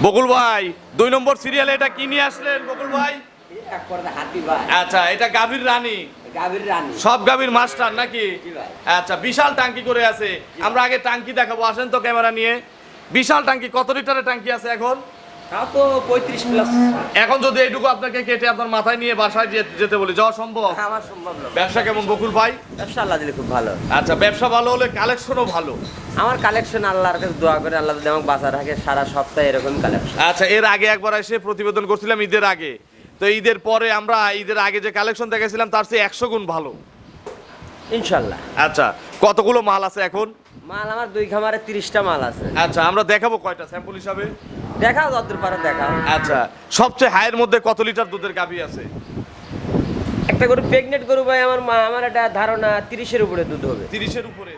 বকুল ভাই ২ নম্বর সিরিয়ালে এটা কি নিয়ে আসলেন বকুল ভাই? আচ্ছা, এটা গাভীর রানী। সব গাভীর মাস্টার নাকি? আচ্ছা, বিশাল টাঙ্কি করে আছে। আমরা আগে টাঙ্কি দেখাবো, আসেন তো ক্যামেরা নিয়ে। বিশাল টাঙ্কি, কত লিটারের টাঙ্কি আছে এখন? তো 35 প্লাস। এখন যদি এইটুকু আপনাকে কেটে আপনার মাথায় নিয়ে বাসায় যেতে বলি, যাওয়া সম্ভব? আমার সম্ভব না। ব্যবসা কেমন বকুল ভাই? ব্যবসা আল্লাহ দিলে খুব ভালো। আচ্ছা, ব্যবসা ভালো হলে কালেকশনও ভালো। আমার কালেকশন আল্লাহর কাছে দোয়া করে আল্লাহ যদি আমাকে বাঁচা রাখে সারা সপ্তাহে এরকম কালেকশন। আচ্ছা, এর আগে একবার এসে প্রতিবেদন করছিলাম ঈদের আগে, তো ঈদের পরে আমরা ঈদের আগে যে কালেকশন দেখেছিলাম তার চেয়ে 100 গুণ ভালো ইনশাল্লাহ। আচ্ছা, কতগুলো মাল আছে এখন? মাল আমার 2 খামারে 30টা মাল আছে। আচ্ছা, আমরা দেখাবো কয়টা স্যাম্পল হিসাবে? দেখাও যতদূর পারো দেখাও। আচ্ছা, সবচেয়ে হাইয়ের মধ্যে কত লিটার দুধের গাভী আছে? একটা গরু প্রেগনেন্ট গরু ভাই আমার একটা ধারণা 30-এর উপরে দুধ হবে। 30-এর উপরে?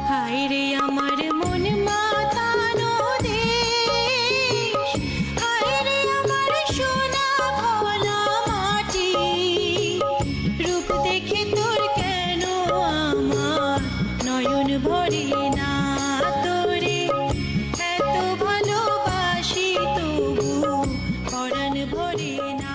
হায়রে আমার মন মাতানো দেশ, হায়রে আমার সোনা ভোলা মাটি, রূপ দেখে তোর কেন আমার নয়ন ভরে না, তোরে এত ভালোবাসি তবু পরাণ ভরে না।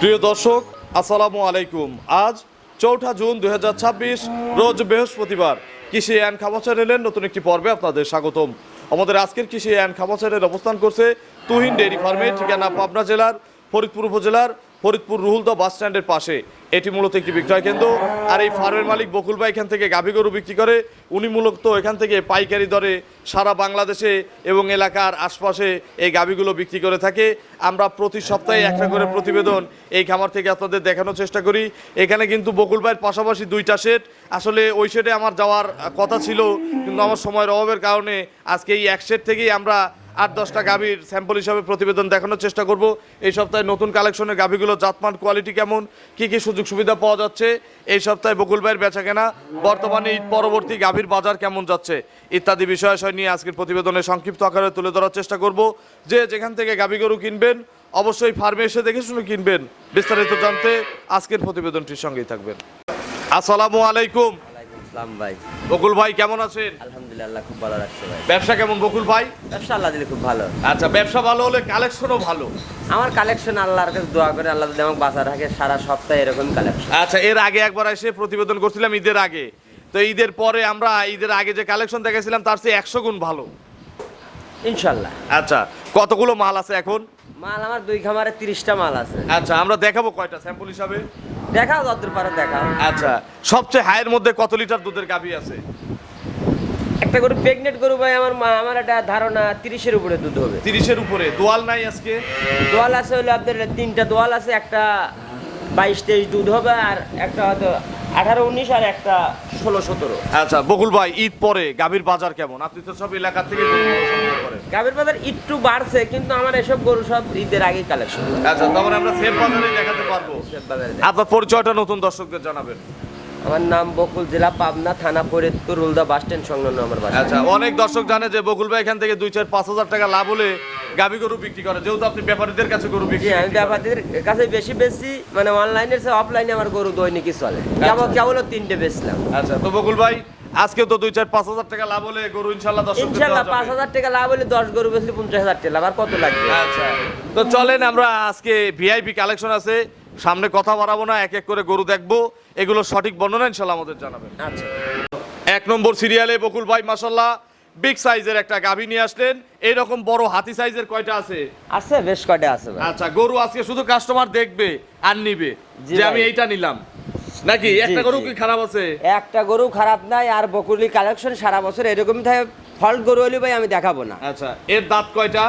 প্রিয় দর্শক, আসসালামু আলাইকুম। আজ 4 জুন 2026, রোজ বৃহস্পতিবার। কৃষি অ্যান্ড খামার চ্যানেলের নতুন একটি পর্বে আপনাদের স্বাগতম। আমাদের আজকের কৃষি অ্যান্ড খামার চ্যানেল অবস্থান করছে তুহিন ডেইরি ফার্মে, ঠিকানা পাবনা জেলার ফরিদপুর উপজেলার ফরিদপুর রুহুলদহ বাস স্ট্যান্ডের পাশে। এটি মূলত একটি বিক্রয় কেন্দ্র। আর এই ফার্মের মালিক বকুল ভাই এখান থেকে গাভী গরু বিক্রি করে। উনি মূলত এখান থেকে পাইকারি দরে সারা বাংলাদেশে এবং এলাকার আশপাশে এই গাভীগুলো বিক্রি করে থাকে। আমরা প্রতি সপ্তাহে একটা করে প্রতিবেদন এই খামার থেকে আপনাদের দেখানোর চেষ্টা করি। এখানে কিন্তু বকুল ভাইয়ের পাশাপাশি 2টা শেড, আসলে ওই শেডে আমার যাওয়ার কথা ছিল, কিন্তু আমার সময়ের অভাবের কারণে আজকে এই এক শেড থেকেই আমরা 8-10টা গাভীর স্যাম্পল হিসাবে প্রতিবেদন দেখানোর চেষ্টা করব। এই সপ্তাহে নতুন কালেকশনের গাভীগুলো জাতমান কোয়ালিটি কেমন, কি কি সুযোগ সুবিধা পাওয়া যাচ্ছে, এই সপ্তাহে বকুল ভাইয়ের বেচাকেনা, বর্তমানে ঈদ পরবর্তী গাভীর বাজার কেমন যাচ্ছে ইত্যাদি বিষয় নিয়ে আজকের প্রতিবেদনে সংক্ষিপ্ত আকারে তুলে ধরার চেষ্টা করব। যে যেখান থেকে গাভী গরু কিনবেন অবশ্যই ফার্মে এসে দেখে শুনে কিনবেন। বিস্তারিত জানতে আজকের প্রতিবেদনটির সঙ্গেই থাকবেন। আসসালামু আলাইকুম। আসসালাম ভাই। বকুল ভাই কেমন আছেন? আলহামদুলিল্লাহ খুব ভালো রাখছে ভাই। ব্যবসা কেমন বকুল ভাই? ব্যবসা আল্লাহ দিলে খুব ভালো। আচ্ছা, ব্যবসা ভালো হলে কালেকশনও ভালো। আমার কালেকশন আল্লাহর কাছে দোয়া করে আল্লাহ যদি আমাকে বাঁচা রাখে সারা সপ্তাহে এরকম কালেকশন। আচ্ছা, এর আগে একবার এসে প্রতিবেদন করছিলাম ঈদের আগে, তো ঈদের পরে আমরা ঈদের আগে যে কালেকশন দেখেছিলাম তার চেয়ে 100 গুণ ভালো ইনশাল্লাহ। আচ্ছা, কতগুলো মাল আছে এখন? মাল আমার 2 খামারে 30টা মাল আছে। আচ্ছা, আমরা দেখাবো কয়টা স্যাম্পল হিসাবে? দেখাও যতদূর পারো দেখাও। আচ্ছা, সবচেয়ে হাইয়ের মধ্যে কত লিটার দুধের গাভী আছে? একটা গরু প্রেগনেন্ট গরু ভাই আমার একটা ধারণা 30-এর উপরে দুধ হবে। 30-এর উপরে? দোয়াল নাই আজকে? দোয়াল আছে হলো আপনার 3টা দোয়াল আছে, একটা 22-23 দুধ হবে, আর একটা হয়তো 18-19 আর একটা 16-17। আচ্ছা বকুল ভাই, ঈদ পরে গাভীর বাজার কেমন? আপনি তো সব এলাকা থেকে গরু সংগ্রহ করেন। গাভীর বাজার একটু বাড়ছে, কিন্তু আমার এসব গরু সব ঈদের আগেই কালেকশন। আচ্ছা, তখন আমরা সেফ বাজারে দেখাতে পারবো। আপনার পরিচয়টা নতুন দর্শকদের জানাবেন। আমার নাম বকুল, জেলা পাবনা, থানা ফরিদপুর, রুহুলদহ বাস স্ট্যান্ড সংলগ্ন আমার বাসা। আচ্ছা, অনেক দর্শক জানে যে বকুল ভাই এখান থেকে 2-4-5 হাজার টাকা লাভ হলে গাভী গরু বিক্রি করে, যেহেতু আপনি ব্যাপারীদের কাছে গরু জি, বিক্রি আমি করেন। ব্যাপারীদের কাছে বেশি মানে অনলাইনের চেয়ে অফলাইনে আমার গরু দৈনিকই চলে। কেবল 3টে বেচলাম। আচ্ছা, তো বকুল ভাই আজকে তো 2-4-5 হাজার টাকা লাভ হলে গরু ইনশাল্লাহ ইনশাল্লাহ 5,000 টাকা লাভ হলে 10 গরু বেচলে 50,000 টাকা লাভ। আর কত লাগবে? আচ্ছা, তো চলেন আমরা আজকে ভিআইপি কালেকশন আছে, সামনে কথা বাড়াবো না, এক এক করে গরু দেখবো, এগুলো সঠিক বর্ণনা ইনশাল্লাহ আমাদের জানাবেন। আচ্ছা, 1 নম্বর সিরিয়ালে বকুল ভাই মাশাল্লাহ বিগ সাইজের একটা গাভী নিয়ে আসলেন। এইরকম বড় হাতি সাইজের কয়টা আছে? আছে বেশ কয়টা আছে ভাই। আচ্ছা, গরু আজকে শুধু কাস্টমার দেখবে আর নিবে জি যে ভাই। আমি এইটা নিলাম, নাকি একটা গরু কি খারাপ আছে? একটা গরু খারাপ নাই, আর বকুলি কালেকশন সারা বছর এরকমই থাকে। ফল্ট গরু হলে ভাই আমি দেখাবো না। আচ্ছা, এর দাঁত কয়টা?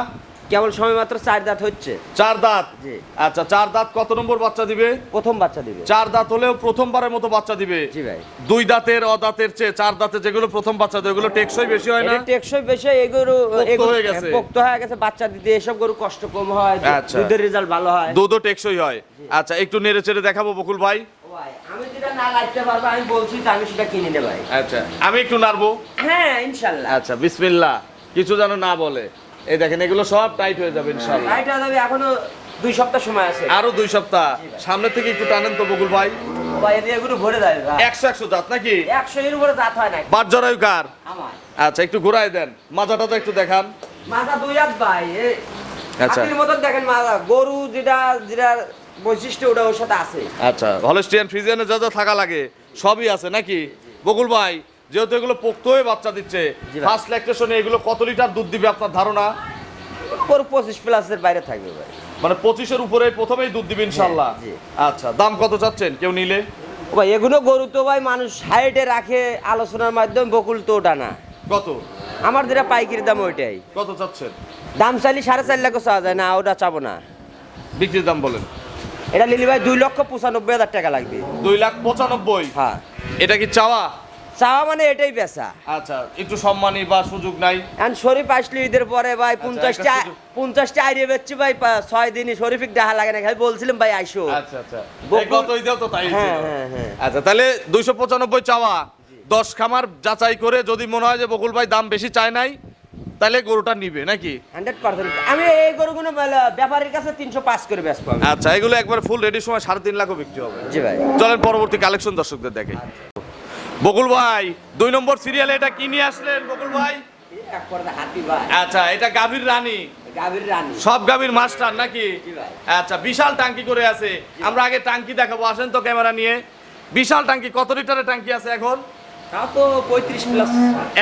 কেবল সময় মাত্র 4 দাঁত হচ্ছে। 4 দাঁত? জি। আচ্ছা, 4 দাঁত কত নম্বর বাচ্চা দিবে? প্রথম বাচ্চা দিবে। 4 দাঁত হলেও প্রথমবারের মতো বাচ্চা দিবে। জি ভাই। 2 দাঁতের অদাঁতের চেয়ে 4 দাঁতে যেগুলো প্রথম বাচ্চা দেয় ওগুলো টেকসই বেশি হয় না? এটা টেকসই বেশি, এগুলো পোক্ত হয়ে গেছে। পোক্ত হয়ে গেছে, বাচ্চা দিতে এসব গরু কষ্ট কম হয়, আচ্ছা। দুধের রেজাল্ট ভালো হয়। দুধও টেকসই হয়। আচ্ছা, একটু নেড়ে চেড়ে দেখাবো বকুল ভাই। ভাই আমি যেটা না লাগতে পারবো আমি বলছি তো আমি সেটা কিনে নেব ভাই। আচ্ছা, আমি একটু নাড়বো। হ্যাঁ ইনশাআল্লাহ। আচ্ছা, বিসমিল্লাহ। কিছু যেন না বলে। এই দেখেন এগুলো সব টাইট হয়ে যাবে ইনশাআল্লাহ। রাইট হবে, এখনো 2 সপ্তাহ সময় আছে। আরো 2 সপ্তাহ। সামনে থেকে একটু টানেন তো বকুল ভাই। ভাই এগুলো ভরে দেয় ভাই। 100 দাঁত নাকি? 100 এর উপরে জাত হয় না বাট জরায়ু কার? আমার। আচ্ছা, একটু ঘোরায় দেন, মাজাটা তো একটু দেখান। মাথা 2 হাত ভাই। আচ্ছা। হাতির মতন দেখেন মাথা, গরু যেটা যেটা বৈশিষ্ট্য ওটা ওর সাথে আছে। আচ্ছা, হলস্টিয়ান ফ্রিজিয়ানে যা যা থাকা লাগে সবই আছে নাকি বকুল ভাই? যেহেতু এগুলো পোক্ত হয়ে বাচ্চা দিচ্ছে, জি ভাই। ফার্স্ট ল্যাকটেশনে এগুলো কত লিটার দুধ দিবে আপনার ধারণা? পুরো 25 প্লাসের বাইরে থাকবে ভাই। মানে 25-এর উপরে প্রথমেই দুধ দিবে ইনশাআল্লাহ। জি। আচ্ছা, দাম কত চাচ্ছেন কেউ নিলে? ও ভাই এগুলো গরু তো ভাই মানুষ সাইডে রাখে আলোচনার মাধ্যমে, বকুল তো ওটা না। কত? আমার যেটা পাইকারি দাম ওইটাই। কত চাচ্ছেন? দাম চাইলে 4.5 লাখ চাওয়া যায় না, ওটা চাবো না। বিক্রির দাম বলেন। এটা লিলি ভাই 2,95,000 টাকা লাগবে। 2,95,000? হ্যাঁ। এটা কি চাওয়া? চাওয়া মানে এটাই বেচা। আচ্ছা, একটু সম্মানী বা সুযোগ নাই? এখন শরীফ আসলে ঈদের পরে ভাই একটা 50টা সুযোগ। 50টা আইডিয়া বেচছি ভাই 6 দিনই শরীফিক ডাহা লাগে না, খালি বলছিলাম ভাই আইসো। আচ্ছা আচ্ছা, বকুল- এই গত ঈদেও তো তাই হ্যাঁ, ছিল। হ্যাঁ, হ্যাঁ। আচ্ছা, তাহলে 295 চাওয়া। 10 খামার যাচাই করে যদি মনে হয় যে বকুল ভাই দাম বেশি চায় নাই, তাহলে গরুটা নিবে নাকি? 100%। আমি এই গরুগুলো ব্যাপারীর কাছে 305 করে বেচবো আমি। আচ্ছা, এগুলো একবার ফুল রেডির সময় 3.5 লাখও বিক্রি হবে। জি ভাই। চলেন পরবর্তী কালেকশন দর্শকদের দেখে। বকুল ভাই 2 নম্বর সিরিয়ালে এটা কি নিয়ে আসলেন বকুল ভাই? এক পর্দা হাতি ভাই। আচ্ছা, এটা গাভীর রানী। গাভীর রানী। সব গাভীর মাস্টার নাকি? জি ভাই। আচ্ছা, বিশাল টাঙ্কি করে আছে। আমরা আগে টাঙ্কি দেখাবো, আসেন তো ক্যামেরা নিয়ে। বিশাল টাঙ্কি, কত লিটারের টাঙ্কি আছে এখন? তাও তো 35 প্লাস।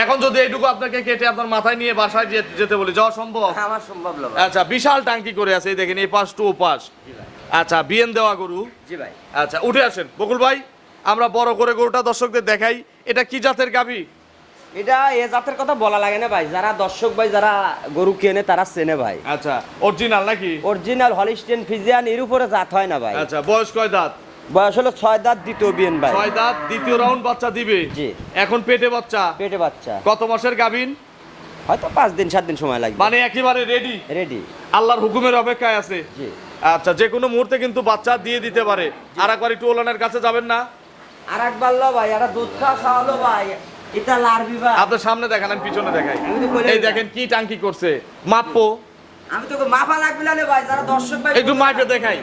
এখন যদি এইটুকু আপনাকে কেটে আপনার মাথায় নিয়ে বাসায় যেতে বলি, যাওয়া সম্ভব? আমার সম্ভব না ভাই। আচ্ছা, বিশাল টাঙ্কি করে আছে, এই দেখেন এই পাশ টু ও পাশ। জি ভাই। আচ্ছা, বিএন দেওয়া গরু। জি ভাই। আচ্ছা, উঠে আসেন বকুল ভাই, আমরা বড় করে গরুটা দর্শকদের দেখাই। এটা কি জাতের গাভী? এটা এ জাতের কথা বলা লাগে না ভাই, যারা দর্শক ভাই যারা গরু কেনে তারা চেনে ভাই। আচ্ছা, অরিজিনাল নাকি? অরিজিনাল হলিস্টিয়ান ফ্রিজিয়ান এর উপরে জাত হয় না ভাই। আচ্ছা, বয়স কয় দাঁত? বয়স হলো 6 দাঁত, দ্বিতীয় বিয়েন ভাই। 6 দাঁত, দ্বিতীয় রাউন্ড বাচ্চা দিবে। জি। এখন পেটে বাচ্চা। পেটে বাচ্চা। কত মাসের গাভীন? হয়তো 5 দিন 7 দিন সময় লাগবে। মানে একেবারে রেডি, রেডি। আল্লাহর হুকুমের অপেক্ষায় আছে। জি। আচ্ছা, যে কোনো মুহূর্তে কিন্তু বাচ্চা দিয়ে দিতে পারে। আর একবার একটু ওলানের কাছে যাবেন না? আরেকবার লো ভাই, এটা দুধ খাওয়ালো ভাই। এটা লারবি ভাই। আপনার সামনে দেখান, আমি পিছনে দেখাই। আমি তো বলে এই দিলাম। দেখেন কি টাঙ্কি করছে, মাপবো। আমি তোকে মাপা লাগবে না রে ভাই, যারা দর্শক ভাই একটু মাপে দেখাই।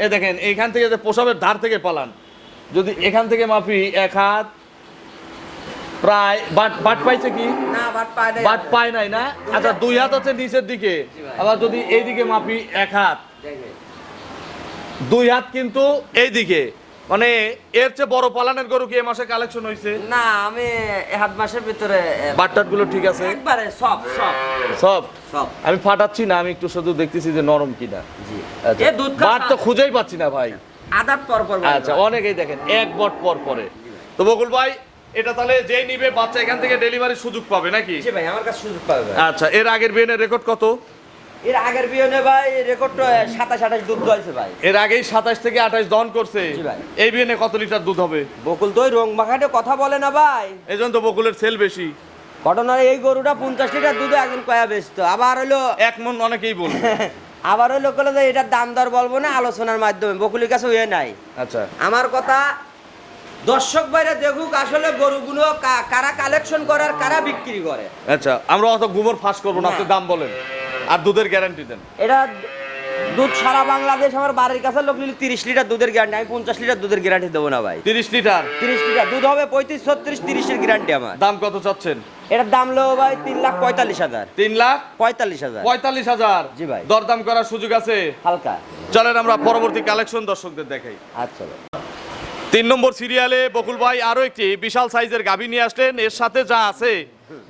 এই দেখেন এইখান থেকে যে পোশাবের ধার থেকে পালান, যদি এখান থেকে মাপি 1 হাত প্রায়। বাট পাইছে কি? না বাট পায় না। বাট পায় নাই না? আচ্ছা, 2 হাত হচ্ছে নিচের দিকে। আবার যদি এই দিকে মাপি 1 হাত, 2 হাত কিন্তু এই দিকে। মানে এর চেয়ে বড় পালানের গরু কি এ মাসে কালেকশন হয়েছে? না আমি 1 মাসের ভিতরে বাটটাট গুলো ঠিক আছে? একবারে সব সব সব সব। আমি ফাটাচ্ছি না, আমি একটু শুধু দেখতেছি যে নরম কিনা। জি। আচ্ছা, এ দুধ বাট তো খুঁজেই পাচ্ছি না ভাই। আদাত পর পর ভাই। আচ্ছা, অনেকেই দেখেন 1 বট পর পরে। তো বকুল ভাই, এটা তাহলে যেই নিবে বাচ্চা এখান থেকে ডেলিভারির সুযোগ পাবে নাকি? জি ভাই, আমার কাছে সুযোগ পাবে ভাই। আচ্ছা, এর আগের বিয়ের রেকর্ড কত? এর আগের বিয়নে ভাই রেকর্ড 27-28 দুধ দইছে ভাই। এর আগেই 27 থেকে 28 দহন করছে। জি ভাই। এই বিয়ে কত লিটার দুধ হবে? বকুল দই রং মাখাটে কথা বলে না ভাই। এই জন্য তো বকুলের সেল বেশি। ঘটনার এই গরুটা 50 লিটার দুধে একজন কয়া বেচতো, আবার হলো 1 মন অনেকেই বলবে। আবার হলো কলে যে এটার দাম দর বলবো না, আলোচনার মাধ্যমে। বকুলের কাছে হয়ে নাই। আচ্ছা, আমার কথা দর্শক বাইরে দেখুক আসলে গরুগুলো কারা কালেকশন করে আর কারা বিক্রি করে। আচ্ছা, আমরা অত গোবর ফাঁস করবো না, না। আপনি দাম বলেন আর দুধের গ্যারান্টি দেন। এটা দুধ সারা বাংলাদেশ আমার বাড়ির কাছে লোক নিলে 30 লিটার দুধের গ্যারান্টি, আমি 50 লিটার দুধের গ্যারান্টি দেবো না ভাই। 30 লিটার 30 লিটার দুধ হবে 35, 36, 30 এর গ্যারান্টি আমার। দাম কত চাচ্ছেন? এটার দাম লো ভাই 3,45,000। 3,45,000? 45,000 জি ভাই। দরদাম করার সুযোগ আছে হালকা। চলেন আমরা পরবর্তী কালেকশন দর্শকদের দেখাই। আচ্ছা ভাই। 3 নম্বর সিরিয়ালে বকুল ভাই আরো একটি বিশাল সাইজের গাভী নিয়ে আসলেন। এর সাথে যা আছে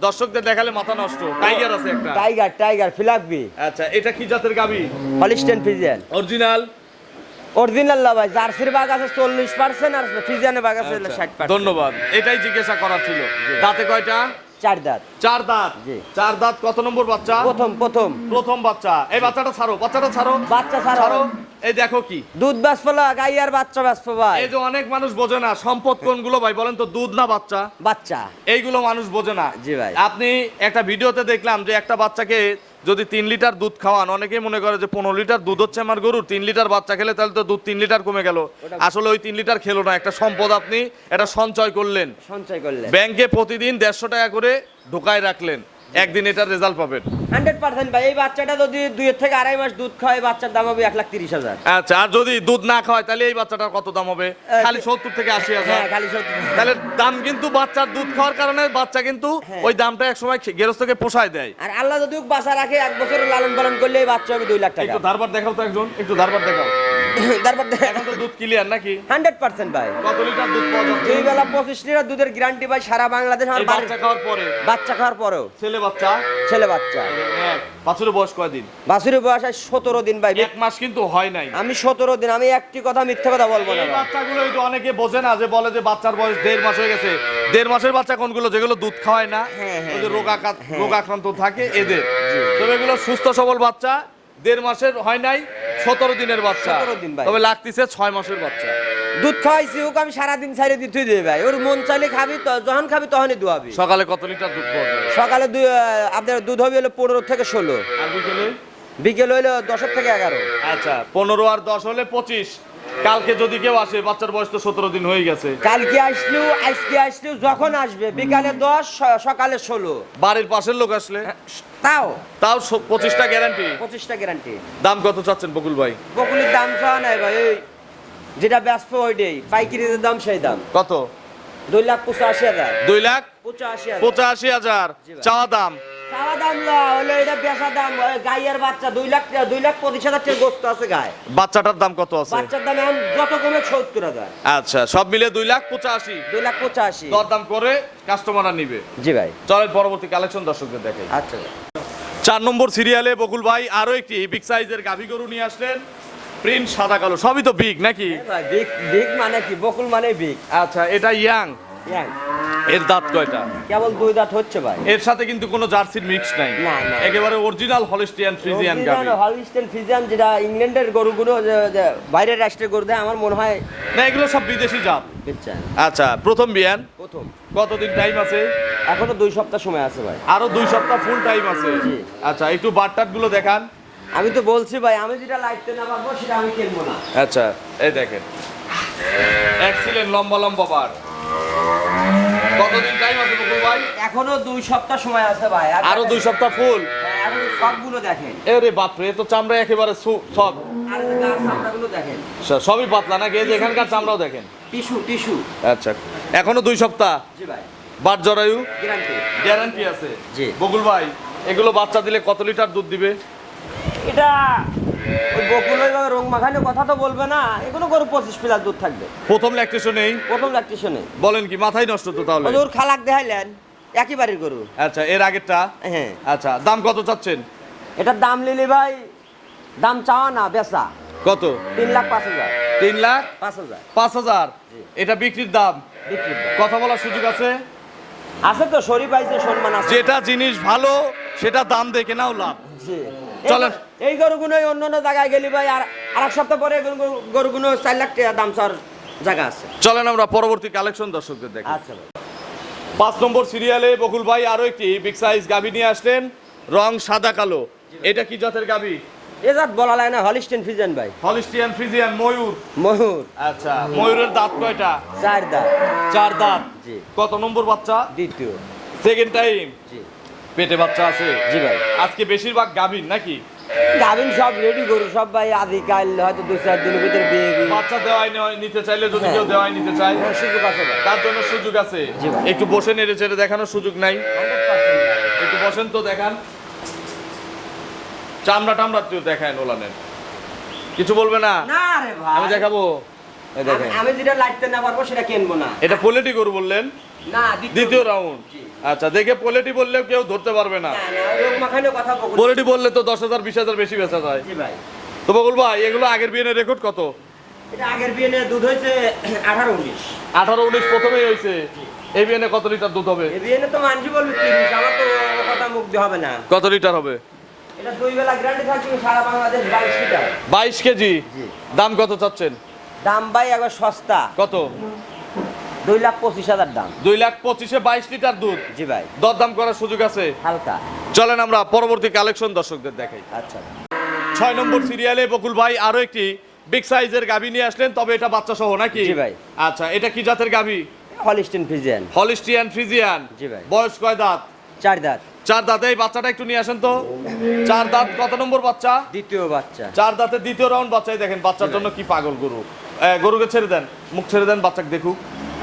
দর্শকদের দেখালে মাথা নষ্ট। টাইগার আছে একটা। টাইগার ফিলাকবি। আচ্ছা, এটা কি জাতের গাভী? Holstein Friesian. অরিজিনাল? অরিজিনাল না ভাই, জার্সির বাগ আছে 40% আর ফ্রিজিয়ানের বাগ আছে 60%। ধন্যবাদ, এটাই জিজ্ঞাসা করার ছিল। দাঁতে কয়টা? চার দাঁত। চার দাঁত। জি। চার দাঁত। কত নম্বর বাচ্চা? প্রথম প্রথম প্রথম বাচ্চা। এই বাচ্চাটা ছাড়ো, বাচ্চাটা ছাড়ো, বাচ্চা ছাড়ো। এই দেখো কি দুধ বাঁচবো না, গাই আর বাচ্চা বাঁচবো ভাই। এই যে অনেক মানুষ বোঝে না সম্পদ কোনগুলো ভাই বলেন তো, দুধ না বাচ্চা? বাচ্চা। এইগুলো মানুষ বোঝে না। জি ভাই। আপনি একটা ভিডিওতে দেখলাম যে একটা বাচ্চাকে যদি 3 লিটার দুধ খাওয়ান, অনেকেই মনে করে যে 15 লিটার দুধ হচ্ছে আমার গরুর, 3 লিটার বাচ্চা খেলে তাহলে তো দুধ 3 লিটার কমে গেল। আসলে ওই 3 লিটার খেলো না, একটা সম্পদ আপনি এটা সঞ্চয় করলেন, সঞ্চয় করলে ব্যাংকে প্রতিদিন 150 টাকা করে ঢোকায় রাখলেন, একদিন এটার রেজাল্ট পাবেন। 100% ভাই। এই বাচ্চাটা যদি 2 থেকে আড়াই মাস দুধ খায়, বাচ্চার দাম হবে 1,30,000। আচ্ছা, আর যদি দুধ না খাওয়ায় তাহলে এই বাচ্চাটার কত দাম হবে? খালি 70 থেকে 80,000। হ্যাঁ, খালি 70। তাহলে দাম কিন্তু বাচ্চার দুধ খাওয়ার কারণে বাচ্চা কিন্তু হ্যাঁ। ওই দামটা এক সময় গেরস্তকে পোষায় দেয়। আর আল্লাহ যদি বাচ্চা রাখে 1 বছর লালন পালন করলে এই বাচ্চা হবে 2 লাখ টাকা। একটু ধারবার দেখাও তো একজন, একটু ধারবার দেখাও। তারপর এখন তো দুধ ক্লিয়ার নাকি? 100% ভাই। কত লিটার দুধ পাওয়া যাচ্ছে? 2 বেলা 25 লিটার দুধের গ্যারান্টি ভাই সারা বাংলাদেশ। আমার এই বাচ্চা খাওয়ার পরে? বাচ্চা খাওয়ার পরেও। ছেলে বাচ্চা? ছেলে বাচ্চা। হ্যাঁ। বাছুরের বয়স কয়দিন? বাছুরের বয়স আজ 17 দিন ভাই। 1 মাস কিন্তু হয় নাই। আমি 17 দিন। আমি একটি কথা মিথ্যা কথা বলবো না এই ভাই। বাচ্চাগুলো এই যে অনেকে বোঝে না, যে বলে যে বাচ্চার বয়স 1.5 মাস হয়ে গেছে। 1.5 মাসের বাচ্চা কোনগুলো? যেগুলো দুধ খাওয়ায় না, হ্যাঁ, হ্যাঁ, ওই যে হ্যাঁ। রোগ আক্রান্ত থাকে এদের। তবে এগুলো সুস্থ সবল বাচ্চা, 1.5 মাসের হয় নাই, 17 দিনের বাচ্চা। 17 দিন ভাই। তবে লাগতেছে 6 মাসের বাচ্চা। দুধ খাওয়াইছি ওকে আমি সারাদিন ছাইরে দিতে দিই ভাই। ওর মন চাইলে খাবি, যখন খাবি তখনই দুয়াবি। সকালে কত লিটার দুধ পাওয়া যায়? সকালে আপনার দুধ হবে হলো 15 থেকে 16। আর বিকেলে? বিকেল হইলো 10 থেকে 11। আচ্ছা, 15 আর 10 হলে 25। কালকে যদি কেউ আসে, বাচ্চার বয়স তো 17 দিন হয়ে গেছে। কালকে আসলেও আজকে আসলেও যখন আসবে বিকালে 10 সকালে 16। বাড়ির পাশের লোক আসলে তাও তাও 25টা গ্যারান্টি। 25টা গ্যারান্টি। দাম কত চাচ্ছেন বকুল ভাই? বকুলির দাম চাওয়া নাই ভাই। এই যেটা ব্যস্ত ওইটাই পাইকারির দাম সেই দাম। কত? 2,85,000। 2,85,000। 85,000 চাওয়া দাম। চাওয়া দাম না হলো এটা বেচা দাম। গাইয়ের বাচ্চা 2,25,000 টাকার গোস্ত আছে গায়ে। বাচ্চাটার দাম কত আছে? বাচ্চার দাম এখন যত কমে 70,000। আচ্ছা, সব মিলে 2,85,000। 2,85,000। দরদাম করে কাস্টমাররা নিবে। জি ভাই। চলেন পরবর্তী কালেকশন দর্শকদের দেখাই। আচ্ছা। 4 নম্বর সিরিয়ালে বকুল ভাই আরো একটি বিগ সাইজের গাভী গরু নিয়ে আসলেন, প্রিন্ট সাদা কালো, সবই তো বিগ নাকি? ভাই বিগ বিগ মানে কি? বকুল মানে বিগ। আচ্ছা, এটা ইয়াং। এর দাঁত কয়টা? কেবল 2 দাঁত হচ্ছে ভাই। এর সাথে কিন্তু কোনো জার্সির মিক্স নাই, না, না। একেবারে অরিজিনাল হলিস্টিয়ান ফ্রিজিয়ান গাভী। হলিস্টেন ফ্রিজিয়ান, যেটা ইংল্যান্ডের গরুগুলো যে বাইরের রাষ্ট্রের গরু দেয়, আমার মনে হয় না, এগুলো সব বিদেশি জাত। বুঝছেন। আচ্ছা, প্রথম বিয়ান। প্রথম। কতদিন টাইম আছে? এখনো 2 সপ্তাহ সময় আছে ভাই। আরো 2 সপ্তাহ ফুল টাইম আছে। জি। আচ্ছা, একটু বাটটাট গুলো দেখান। আমি তো বলছি ভাই, আমি যেটা লাইটতে না পারবো সেটা আমি কিনবো না। আচ্ছা, এই দেখেন, এক্সিলেন্ট লম্বা লম্বা বার। কতদিন টাইম আছে বকুল ভাই? এখনো 2 সপ্তাহ সময় আছে ভাই। আরো 2 সপ্তাহ ফুল। হ্যাঁ, এখন সবগুলো দেখেন। আরে বাপরে, এ তো চামড়া একেবারে সব আর গাছ চামড়াগুলো দেখেন। সবই পাতলা নাকি? এই যে এখানকার চামড়াও দেখেন। টিস্যু। আচ্ছা, এখনো 2 সপ্তাহ। জি ভাই। বাট জরায়ু গ্যারান্টি। গ্যারান্টি আছে। জি। বকুল ভাই, এগুলো বাচ্চা দিলে কত লিটার দুধ দিবে? এটা ওই বকুল ওই রং মাখানো কথা তো বলবে না। এগুলো গরু 25 প্লাস দুধ থাকবে। প্রথম ল্যাকটেশন নেই? প্রথম ল্যাকটেশনে। বলেন কি, মাথায় নষ্ট তো তাহলে। ওর খালাক দেখাইলেন একই বাড়ির গরু। আচ্ছা, এর আগেরটা? হ্যাঁ। আচ্ছা, দাম কত চাচ্ছেন? এটার দাম লিলি ভাই, দাম চাওয়া না বেচা। কত? 3,05,000। 3,05,000। 5,000 এটা বিক্রির দাম। বিক্রি। কথা বলার সুযোগ আছে? আছে তো, শরীফ আইছে, সম্মান আছে। যেটা জিনিস ভালো সেটা দাম দেখে নাও লাভ। জি। চলেন। এই গরুগুলো অন্য অন্য জায়গায় গেলি ভাই, আর এক সপ্তাহ পরে গরুগুলো 4 লাখ টাকা দাম চাওয়ার জায়গা আছে। চলেন আমরা পরবর্তী কালেকশন দর্শকদের দেখি। আচ্ছা ভাই। 5 নম্বর সিরিয়ালে বকুল ভাই আরো একটি বিগ সাইজ গাভী নিয়ে আসলেন, রং সাদা কালো। এটা কি জাতের গাভী? এ জাত বলা লাগে না, হলিস্টেন ফ্রিজিয়ান ভাই। হলিস্টিয়ান ফ্রিজিয়ান ময়ূর। ময়ূর। আচ্ছা, ময়ূরের দাঁত কয়টা? 4 দাঁত। 4 দাঁত। জি। কত নম্বর বাচ্চা? দ্বিতীয়। Second time. জি। পেটে বাচ্চা আছে? জি ভাই। আজকে বেশিরভাগ গাভীর নাকি? গাভিন সব রেডি গরু সব ভাই, আদি কাল হয়তো 2-4 দিনের ভিতরে বিয়ে গিয়ে বাচ্চা দেওয়াই নিতে চাইলে, যদি কেউ দেওয়াই নিতে চায়, সুযোগ আছে ভাই। তার জন্য সুযোগ আছে। জি ভাই। একটু বসে নেড়ে চেড়ে দেখানোর সুযোগ নাই? 100%। একটু বসেন তো, দেখান। চামড়া টামড়া তুই দেখায় নোলানের, কিছু বলবে না? না রে ভাই, আমি দেখাবো। এই দেখেন, আমি যেটা লাইটতে না পারবো সেটা কিনবো না। এটা পোলেটি গরু বললেন? না, দ্বিতীয় রাউন্ড। জি। আচ্ছা, দেখে পোলেটি বললেও কেউ ধরতে পারবে না। না, না, রোগ মাখানো কথা বকুল। পোলেটি বললে তো 10,000 20,000 বেশি বেচা যায়। জি ভাই। তো বকুল ভাই, এগুলো আগের বিয়ের রেকর্ড কত? এটা আগের বিয়ে দুধ হয়েছে 18-19। 18-19 প্রথমেই হয়েছে। এবিএনে কত লিটার দুধ হবে? এবিএনে তো মানছি বলবি 30, আমার তো ও কথা মুখ দিয়ে হবে না। কত লিটার হবে? এটা 2 বেলা গ্যারান্টি থাকবে, সারা বাংলাদেশ 22 লিটার। 22 কেজি। জি। দাম কত চাচ্ছেন? দাম ভাই একবার সস্তা, কত? 2,25,000 দাম। 2,25,000-এ 22 লিটার দুধ। জি ভাই, দরদাম করার সুযোগ আছে। হালকা। চলেন আমরা পরবর্তী কালেকশন দর্শকদের দেখাই। আচ্ছা 6 নম্বর সিরিয়ালে বকুল ভাই আরো একটি বিগ সাইজের গাভী নিয়ে আসলেন, তবে এটা বাচ্চা সহ নাকি? জি ভাই। আচ্ছা, এটা কি জাতের গাভী? Holstein Friesian. Holstein Friesian. জি ভাই। বয়স কয় দাঁত? 4 দাঁত। 4 দাঁত। এই বাচ্চাটা একটু নিয়ে আসেন তো। 4 দাঁত। কত নম্বর বাচ্চা? দ্বিতীয় বাচ্চা। 4 দাঁতের দ্বিতীয় রাউন্ড বাচ্চাই। দেখেন বাচ্চার জন্য কি পাগল গরু। গরুকে ছেড়ে দেন, মুখ ছেড়ে দেন, বাচ্চাকে দেখুক।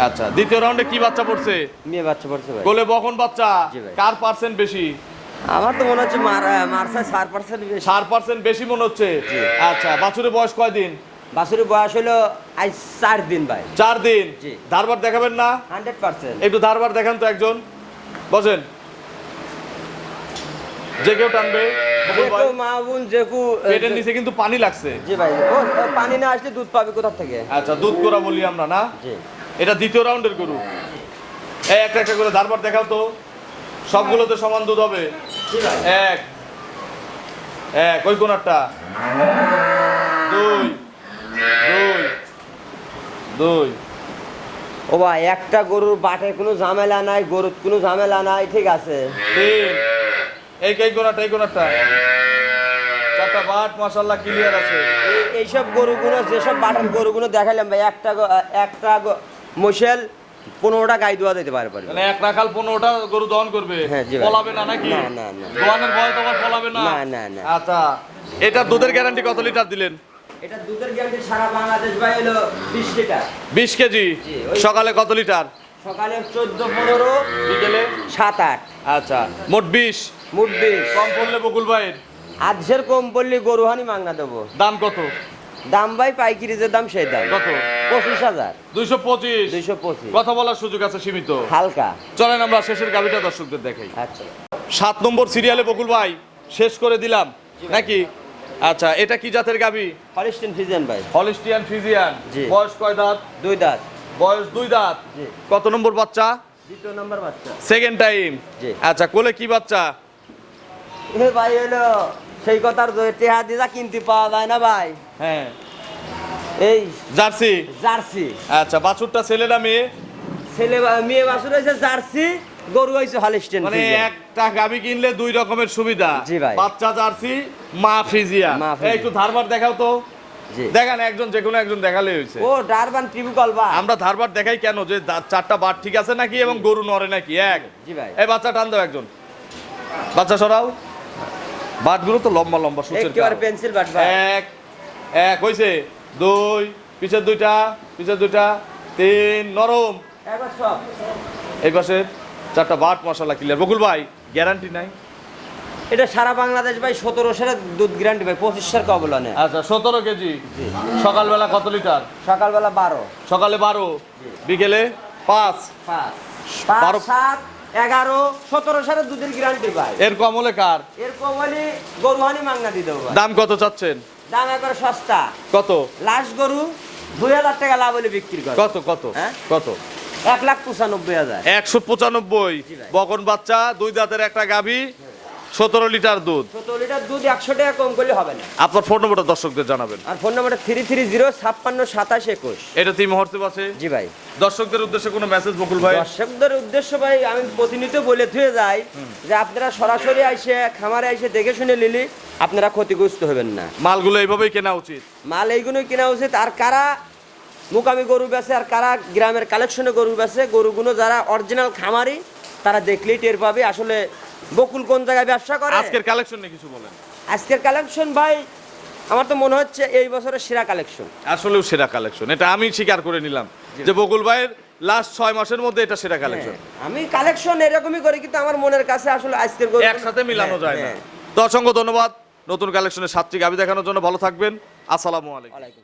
আচ্ছা, দ্বিতীয় রাউন্ডে কি বাচ্চা পড়ছে? মেয়ে বাচ্চা পড়ছে ভাই। কোলে বকন বাচ্চা। জি ভাই। কার পার্সেন্ট বেশি? আমার তো মনে হচ্ছে মারসায় 4% বেশি। 4% বেশি মনে হচ্ছে। আচ্ছা, বাছুরের বয়স কয় দিন? বাছুরের বয়স হলো আজ 4 দিন ভাই। 4 দিন। জি। ধারবার দেখাবেন না? 100%। একটু ধারবার দেখান তো একজন। বসেন, যে কেউ টানবে। বকুল ভাই, যেকু মা বোন যেকু পেটের নিচে কিন্তু পানি লাগছে। জি ভাই, ও পানি না আসলে দুধ পাবে কোথা থেকে? আচ্ছা, দুধ কোরা বলি আমরা না? জি। এটা দ্বিতীয় রাউন্ডের গরু। এই একটা একটা করে ধারবার দেখাও তো। সবগুলোতে সমান দুধ হবে। জি ভাই। এক এক ওই কোনারটা। দুই দুই দুই। ও ভাই, একটা গরুর বাটে কোনো ঝামেলা নাই, গরুর কোনো ঝামেলা নাই, ঠিক আছে। তিন। এই কোনারটা, এই কোনারটা। 4টা বাট মাশাআল্লাহ ক্লিয়ার আছে। এইসব গরুগুলো, যেসব বাটার গরুগুলো দেখাইলাম ভাই, একটা মশাল 15টা গাই দোয়া দিতে পারবে। মানে এক রাখাল 15টা গরু দহন করবে। হ্যাঁ, জি ভাই। পলাবে না নাকি? না, না, না। দোয়ানের ভয় তো আবার পলাবে না। না, না, না। আচ্ছা, এটা দুধের গ্যারান্টি কত লিটার দিলেন? এটা দুধের গ্যারান্টি সারা বাংলাদেশ ভাই হলো 20 লিটার। 20 কেজি। জি, সকালে কত লিটার? সকালে 14-15, বিকেলে 7-8। আচ্ছা, মোট 20। মোট 20। কম পড়লে বকুল ভাইয়ের আজকের কম পড়লে গরুহানি মাংনা দেবো। দাম কত? দাম ভাই পাইকারি যে দাম সেই দাম। কত? 25,000। 225। 225। কথা বলার সুযোগ আছে সীমিত। হালকা। চলেন আমরা শেষের গাভিটা দর্শকদের দেখাই। আচ্ছা 7 নম্বর সিরিয়ালে বকুল ভাই শেষ করে দিলাম নাকি? আচ্ছা, এটা কি জাতের গাভি? হলিস্টিন ফ্রিজিয়ান ভাই। Holstein Friesian. জি। বয়স কয় দাঁত? 2 দাঁত। বয়স 2 দাঁত। জি। কত নম্বর বাচ্চা? দ্বিতীয় নাম্বার বাচ্চা। Second time. জি। আচ্ছা, কোলে কি বাচ্চা? এ ভাই হলো সেই কথার টেহা দিদা কিনতে পাওয়া যায় না ভাই। হ্যাঁ, এই জার্সি। জার্সি। আচ্ছা, বাছুরটা ছেলে না মেয়ে? মেয়ে বাছুর হয়েছে জার্সি, গরু হয়েছে হলিস্টিন মানে ফ্রিজিয়ান। একটা গাভি কিনলে 2 রকমের সুবিধা। জি ভাই। বাচ্চা জার্সি, মা ফ্রিজিয়ান। মা ফ্রিজিয়ান। একটু ধারবার দেখাও তো। জি। দেখান, একজন যে কোনো একজন দেখালে হয়েছে। ও ডারবান ট্রিবিকল বা। আমরা ধারবার দেখাই কেন, যে 4টা বাট ঠিক আছে নাকি এবং গরু নড়ে নাকি। এক। জি ভাই। এই বাচ্চা টান দাও একজন। বাচ্চা সরাও। বাটগুলো তো লম্বা লম্বা সুচের। একেবারে পেন্সিল বাট ভাই। এক হইছে। 2, পিছের 2টা, পিছের 2টা, 3 নরম। একবার সব। এই পাশে 4টা বাট মাশাআল্লাহ ক্লিয়ার। বকুল ভাই, গ্যারান্টি নাই? এটা সারা বাংলাদেশ ভাই 17 সালের দুধ গ্যারান্টি ভাই, 25 সাল কবলা নেই। আচ্ছা, 17 কেজি। সকালবেলা কত লিটার? সকালবেলা 12। সকালে 12, বিকেলে 5। 5 12 7 11 17 সালের দুধের গ্যারান্টি ভাই। এর কম হলে কার? এর কবলি গরুহানি মাংনা দিয়ে দেবো ভাই। দাম কত চাচ্ছেন? দাম একবার সস্তা। কত? লাস্ট গরু 2000 টাকা লাভ হলে বিক্রি করে। কত কত হ্যাঁ? কত? 1,95,000। 195। জি ভাই। বকন বাচ্চা, 2 দাঁতের একটা গাভী, 17 লিটার দুধ। 17 লিটার দুধ 100 টাকা কম করলে হবে না। আপনার ফোন নম্বরটা দর্শকদের জানাবেন। আর ফোন নাম্বারটা 330562721। এটা তিন মুহূর্তে আছে। জি ভাই। দর্শকদের উদ্দেশ্যে কোনো মেসেজ বকুল ভাই? দর্শকদের উদ্দেশ্য ভাই আমি প্রতিনিয়ত বলে থুয়ে যাই যে আপনারা সরাসরি আইসে খামারে আইসে দেখে শুনে নিলি আপনারা ক্ষতিগ্রস্ত হবেন না। মালগুলো এইভাবেই কেনা উচিত। মাল এইগুলোই কেনা উচিত। আর কারা মুকামি গরু বেছে আর কারা গ্রামের কালেকশনে গরু বেছে, গরুগুলো যারা অরিজিনাল খামারি তারা দেখলেই টের পাবে আসলে বকুল কোন জায়গায় ব্যবসা করে। আজকের কালেকশন নিয়ে কিছু বলেন। আজকের কালেকশন ভাই আমার তো মনে হচ্ছে এই বছরের সেরা কালেকশন। আসলেও সেরা কালেকশন, এটা আমি স্বীকার করে নিলাম যে বকুল ভাইয়ের লাস্ট 6 মাসের মধ্যে এটা সেরা কালেকশন। আমি কালেকশন এরকমই করি কিন্তু আমার মনের কাছে আসলে আজকের গরু একসাথে মিলানো যায় না। হ্যাঁ। তো অসংখ্য ধন্যবাদ নতুন কালেকশনের 7টি গাভী দেখানোর জন্য। ভালো থাকবেন। আসসালামু আলাইকুম। ওয়ালাইকুম।